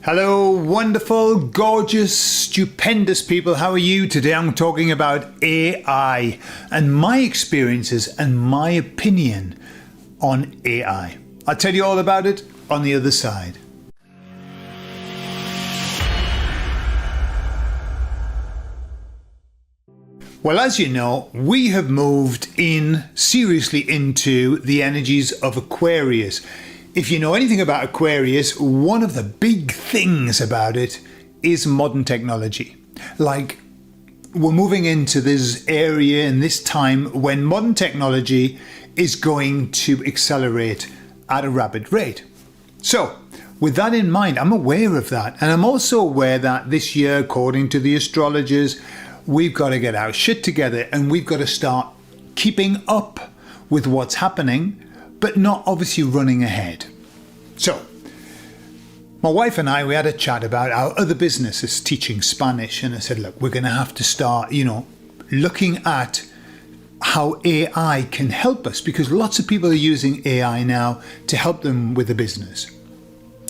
Hello, wonderful, gorgeous, stupendous people. How are you? Today I'm talking about AI and my experiences and my opinion on AI. I'll tell you all about it on the other side. Well, as you know, we have moved in seriously into the energies of Aquarius. If you know anything about Aquarius, one of the big things about it is modern technology. Like, we're moving into this area in this time when modern technology is going to accelerate at a rapid rate. So, with that in mind, I'm aware of that. And I'm also aware that this year, according to the astrologers, we've got to get our shit together and we've got to start keeping up with what's happening, but not obviously running ahead. So, my wife and I, we had a chat about our other businesses teaching Spanish, and I said, look, we're going to have to start, looking at how AI can help us, because lots of people are using AI now to help them with the business.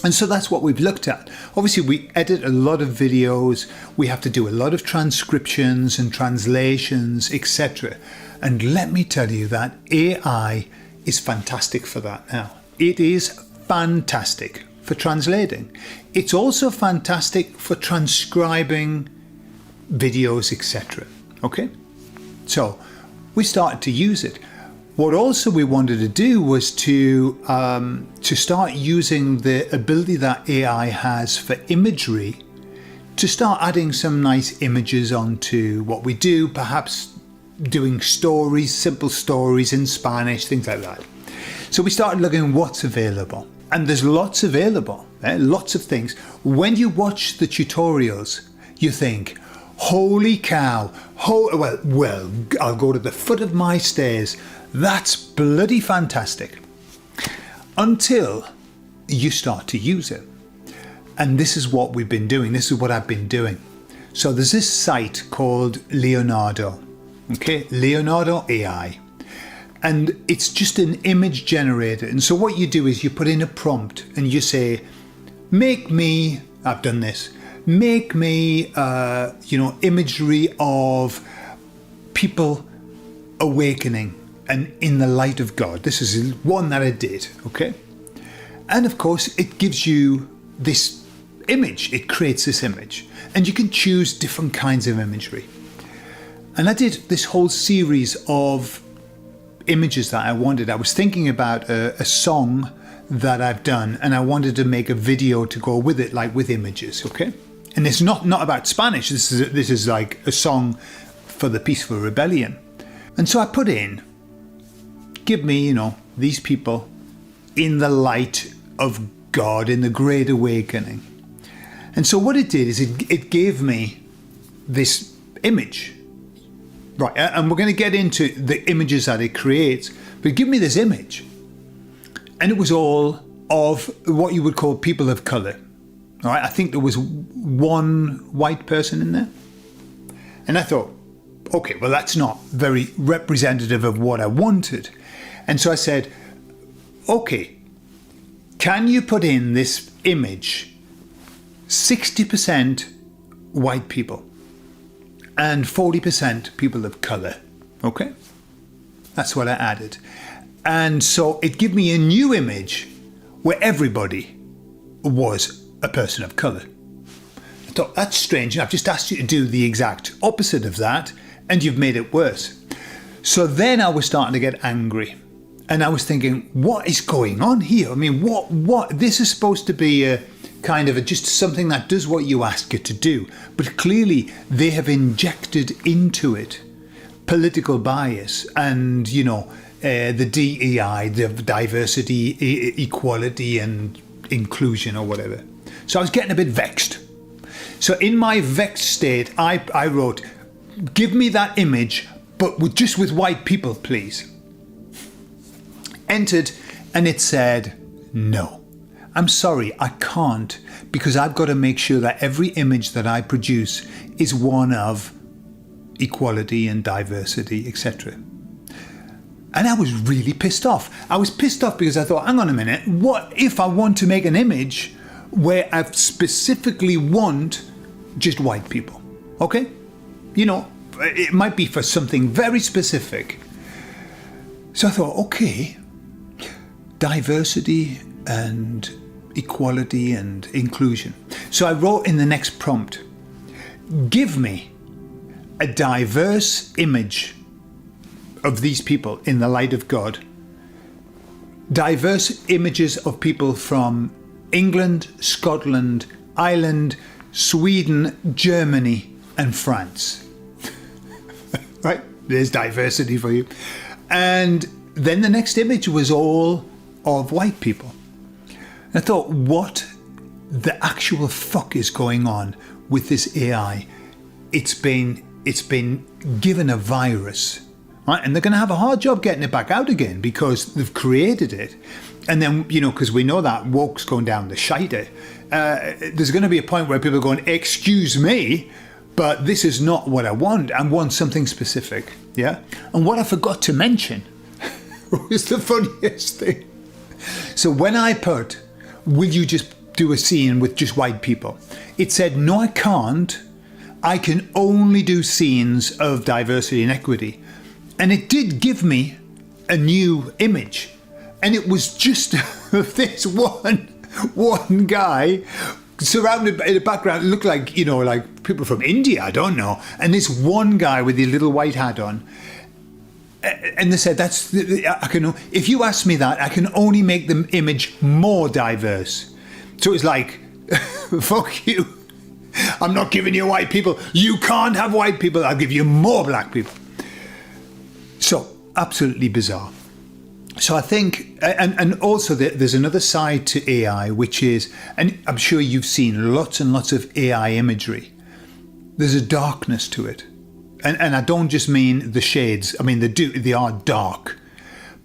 And so that's what we've looked at. Obviously, we edit a lot of videos, we have to do a lot of transcriptions and translations, etc. And let me tell you that AI is fantastic for that now. It is fantastic for translating. It's also fantastic for transcribing videos, etc. Okay? So we started to use it. What also we wanted to do was to start using the ability that AI has for imagery to start adding some nice images onto what we do, perhaps doing stories, simple stories in Spanish, things like that. So we started looking at what's available. And there's lots available, lots of things. When you watch the tutorials, you think, holy cow, well, I'll go to the foot of my stairs. That's bloody fantastic. Until you start to use it. And this is what we've been doing. This is what I've been doing. So there's this site called Leonardo. Okay, Leonardo AI. And it's just an image generator. And so what you do is you put in a prompt and you say, make me, I've done this, make me, imagery of people awakening and in the light of God. This is one that I did, okay? And of course, it gives you this image. It creates this image. And you can choose different kinds of imagery. And I did this whole series of images that I wanted. I was thinking about a song that I've done, and I wanted to make a video to go with it, like with images, okay? And it's not about Spanish. This is like a song for the Peaceful Rebellion. And so I put in, give me, these people in the light of God, in the Great Awakening. And so what it did is it gave me this image. Right, and we're going to get into the images that it creates, but give me this image. And it was all of what you would call people of colour. All right, I think there was one white person in there. And I thought, okay, well, that's not very representative of what I wanted. And so I said, okay, can you put in this image 60% white people and 40% people of colour? Okay, that's what I added. And so it gave me a new image where everybody was a person of colour. I thought, that's strange. I've just asked you to do the exact opposite of that, and you've made it worse. So then I was starting to get angry. And I was thinking, what is going on here? I mean, what? This is supposed to be a kind of just something that does what you ask it to do. But clearly they have injected into it political bias and, the DEI, the diversity, equality and inclusion or whatever. So I was getting a bit vexed. So in my vexed state, I wrote, give me that image, but just with white people, please. Entered, and it said, no. I'm sorry, I can't, because I've got to make sure that every image that I produce is one of equality and diversity, etc. And I was really pissed off. I was pissed off because I thought, hang on a minute, what if I want to make an image where I specifically want just white people. Okay? You know, it might be for something very specific. So I thought, okay, diversity and equality and inclusion. So I wrote in the next prompt, give me a diverse image of these people in the light of God. Diverse images of people from England, Scotland, Ireland, Sweden, Germany, and France. Right? There's diversity for you. And then the next image was all of white people. And I thought, what the actual fuck is going on with this AI? It's been given a virus, right? And they're going to have a hard job getting it back out again because they've created it. And then, you know, because we know that woke's going down the shiter, there's going to be a point where people are going, excuse me, but this is not what I want. I want something specific, yeah? And what I forgot to mention was the funniest thing. So when I put, will you just do a scene with just white people? It said, no, I can't. I can only do scenes of diversity and equity. And it did give me a new image. And it was just this one guy surrounded in the background. It looked like, you know, like people from India, I don't know. And this one guy with the little white hat on. And they said, if you ask me that, I can only make the image more diverse. So it's like, fuck you. I'm not giving you white people. You can't have white people. I'll give you more black people. So, absolutely bizarre. So I think, and also there's another side to AI, which is, and I'm sure you've seen lots and lots of AI imagery. There's a darkness to it. And I don't just mean the shades. I mean, they are dark.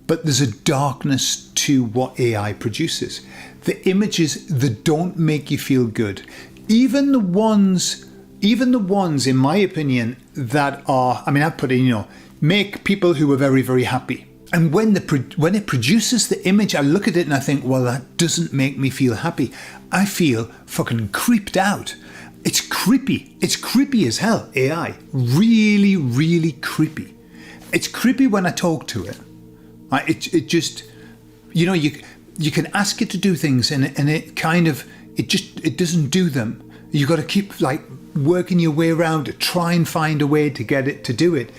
But there's a darkness to what AI produces. The images that don't make you feel good. Even the ones, in my opinion, that are, I mean, I put in, you know, make people who are very, very happy. And when it produces the image, I look at it and I think, well, that doesn't make me feel happy. I feel fucking creeped out. It's creepy. It's creepy as hell, AI. Really, really creepy. It's creepy when I talk to it. It just, you know, you can ask it to do things and it kind of, it doesn't do them. You got to keep like working your way around to try and find a way to get it to do it.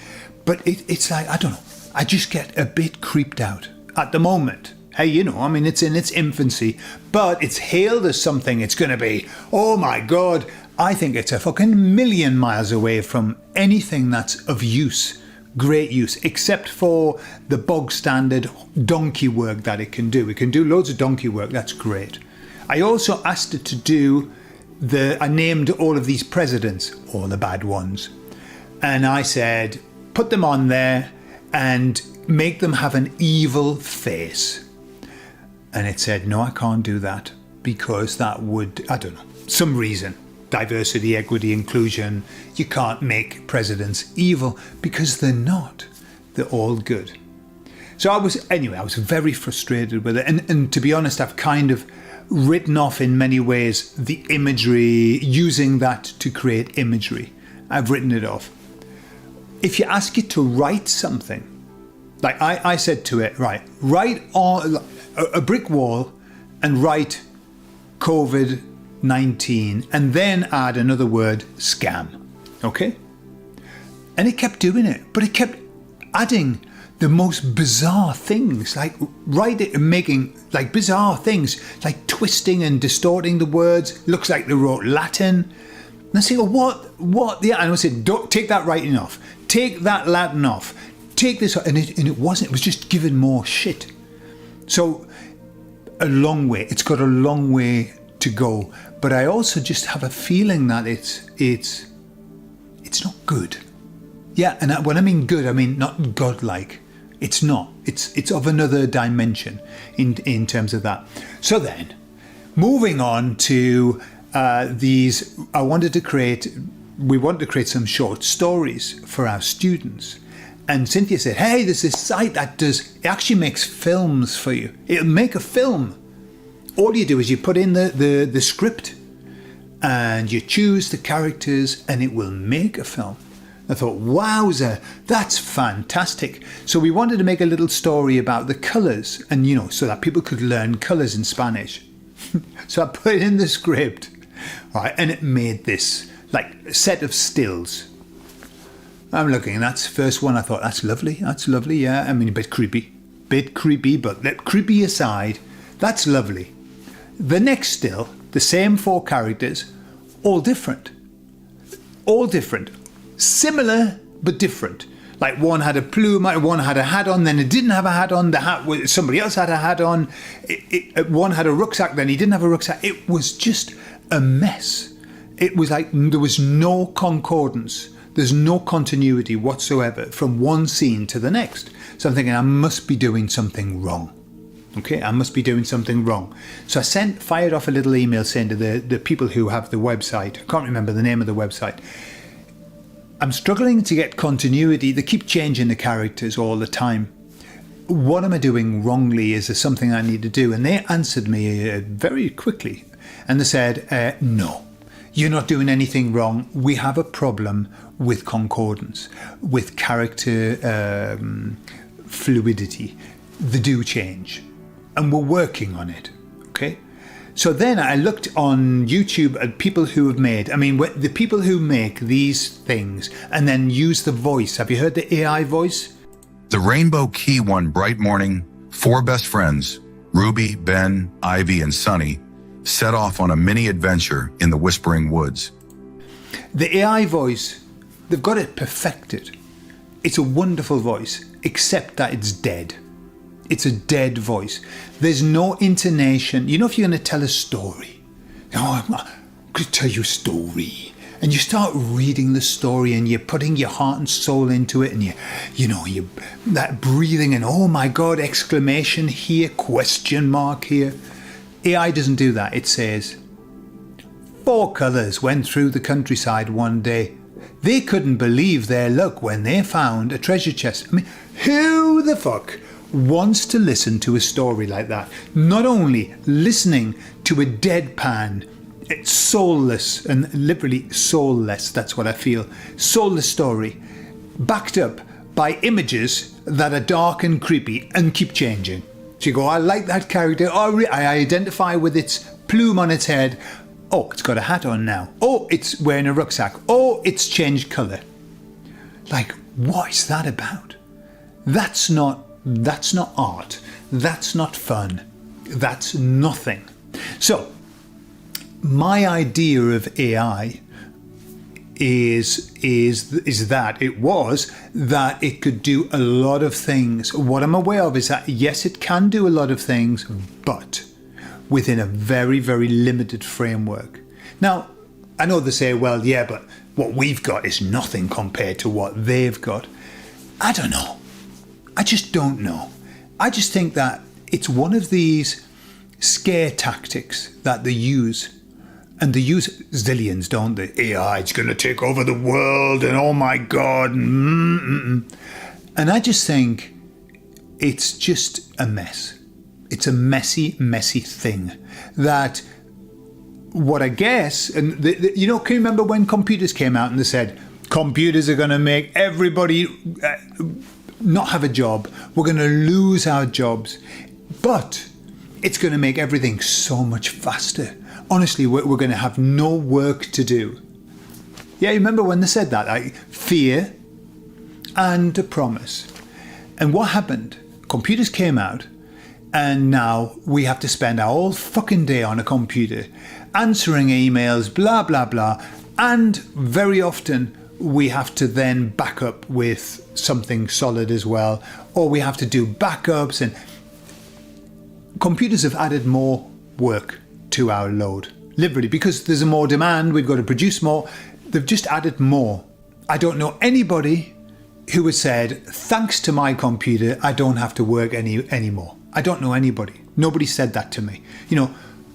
But it's like, I don't know. I just get a bit creeped out at the moment. Hey, you know, I mean, it's in its infancy, but it's hailed as something it's going to be. Oh my God. I think it's a fucking million miles away from anything that's of use, great use, except for the bog standard donkey work that it can do. It can do loads of donkey work. That's great. I also asked it to do I named all of these presidents, all the bad ones. And I said, put them on there and make them have an evil face. And it said, no, I can't do that because that would, I don't know, some reason. Diversity, equity, inclusion. You can't make presidents evil because they're not. They're all good. So I was very frustrated with it. And to be honest, I've kind of written off in many ways the imagery, using that to create imagery. I've written it off. If you ask it to write something, like I said to it, write on a brick wall and write COVID-19 and then add another word, scam. Okay? And it kept doing it, but it kept adding the most bizarre things, like making like bizarre things, like twisting and distorting the words. Looks like they wrote Latin. And I say, well, what? Yeah, and I said, don't take that writing off. Take that Latin off. Take this off. And it wasn't. It was just giving more shit. So a long way. It's got a long way to go. But I also just have a feeling that it's not good. Yeah, and when I mean good, I mean not godlike. It's not. It's of another dimension in terms of that. So then, moving on to these, we want to create some short stories for our students. And Cynthia said, hey, there's this site that it actually makes films for you. It'll make a film. all you do is you put in the script and you choose the characters and it will make a film. I thought, wowza, that's fantastic. So we wanted to make a little story about the colours and, so that people could learn colours in Spanish. So I put it in the script, right, and it made this set of stills. I'm looking, and that's the first one. I thought, that's lovely, yeah. I mean, a bit creepy, but let creepy aside, that's lovely. The next still, the same 4 characters, all different. Similar, but different. Like one had a plume, one had a hat on, then it didn't have a hat on. The hat was, somebody else had a hat on. One had a rucksack, then he didn't have a rucksack. It was just a mess. It was like there was no concordance. There's no continuity whatsoever from one scene to the next. So I'm thinking, I must be doing something wrong. Okay, I must be doing something wrong. So I fired off a little email saying to the people who have the website, I can't remember the name of the website, I'm struggling to get continuity. They keep changing the characters all the time. What am I doing wrongly? Is there something I need to do? And they answered me very quickly. And they said, no, you're not doing anything wrong. We have a problem with concordance, with character fluidity. They do change. And we're working on it. Okay? So then I looked on YouTube at people who have made, the people who make these things and then use the voice. Have you heard the AI voice? The Rainbow Key one bright morning, 4 best friends, Ruby, Ben, Ivy, and Sunny, set off on a mini adventure in the Whispering Woods. The AI voice, they've got it perfected. It's a wonderful voice, except that it's dead. It's a dead voice. There's no intonation. If you're going to tell a story, I'm going to tell you a story, and you start reading the story and you're putting your heart and soul into it, and you that breathing and oh my God, exclamation here, question mark here. AI doesn't do that. It says, 4 colours went through the countryside one day. They couldn't believe their luck when they found a treasure chest. Who the fuck wants to listen to a story like that? Not only listening to a deadpan, it's soulless, and literally soulless, that's what I feel, soulless story, backed up by images that are dark and creepy and keep changing. So you go, I like that character, I identify with its plume on its head, oh, it's got a hat on now, oh, it's wearing a rucksack, oh, it's changed colour. Like, what is that about? That's not art. That's not fun. That's nothing. So, my idea of AI is that it could do a lot of things. What I'm aware of is that yes, it can do a lot of things, but within a very, very limited framework. Now, I know they say, well, yeah, but what we've got is nothing compared to what they've got. I don't know. I just don't know. I just think that it's one of these scare tactics that they use. And they use zillions, don't they? AI, it's going to take over the world and oh my God. And I just think it's just a mess. It's a messy, messy thing. That what I guess, and can you remember when computers came out and they said, computers are going to make everybody not have a job. We're going to lose our jobs. But it's going to make everything so much faster. Honestly, we're going to have no work to do. Yeah, you remember when they said that? Like fear and a promise. And what happened? Computers came out and now we have to spend our whole fucking day on a computer answering emails, blah, blah, blah. And very often we have to then back up with something solid as well. Or we have to do backups, and computers have added more work to our load, literally, because there's more demand, we've got to produce more. They've just added more. I don't know anybody who has said, thanks to my computer, I don't have to work anymore. I don't know anybody. Nobody said that to me.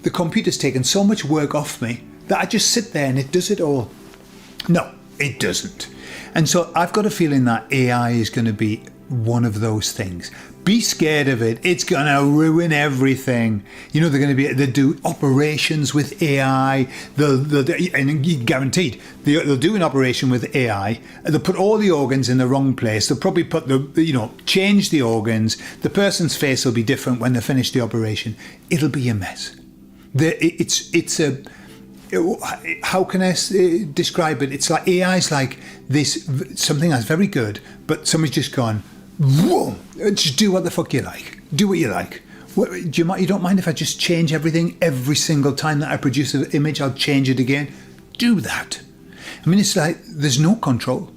The computer's taken so much work off me that I just sit there and it does it all. No, it doesn't. And so I've got a feeling that AI is going to be one of those things. Be scared of it. It's going to ruin everything. You know, they do operations with AI. And guaranteed, they'll do an operation with AI. They'll put all the organs in the wrong place. They'll probably change the organs. The person's face will be different when they finish the operation. It'll be a mess. How can I describe it? It's like AI's like this, something that's very good, but somebody's just gone, whoa, just do what the fuck you like. Do what you like. You don't mind if I just change everything every single time that I produce an image? I'll change it again. Do that. I mean, it's like there's no control.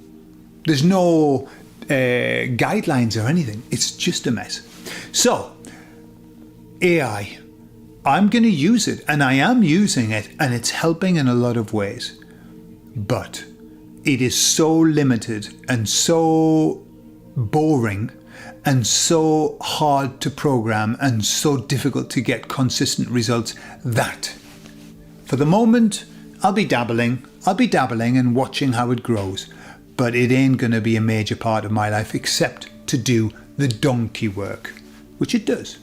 There's no guidelines or anything. It's just a mess. So, AI. I'm going to use it, and I am using it, and it's helping in a lot of ways. But it is so limited and so boring and so hard to program and so difficult to get consistent results that for the moment, I'll be dabbling and watching how it grows. But it ain't going to be a major part of my life except to do the donkey work, which it does,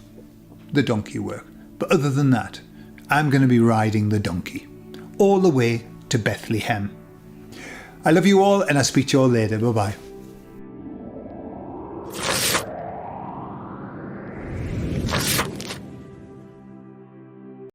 the donkey work. But other than that, I'm going to be riding the donkey all the way to Bethlehem. I love you all, and I'll speak to you all later. Bye-bye.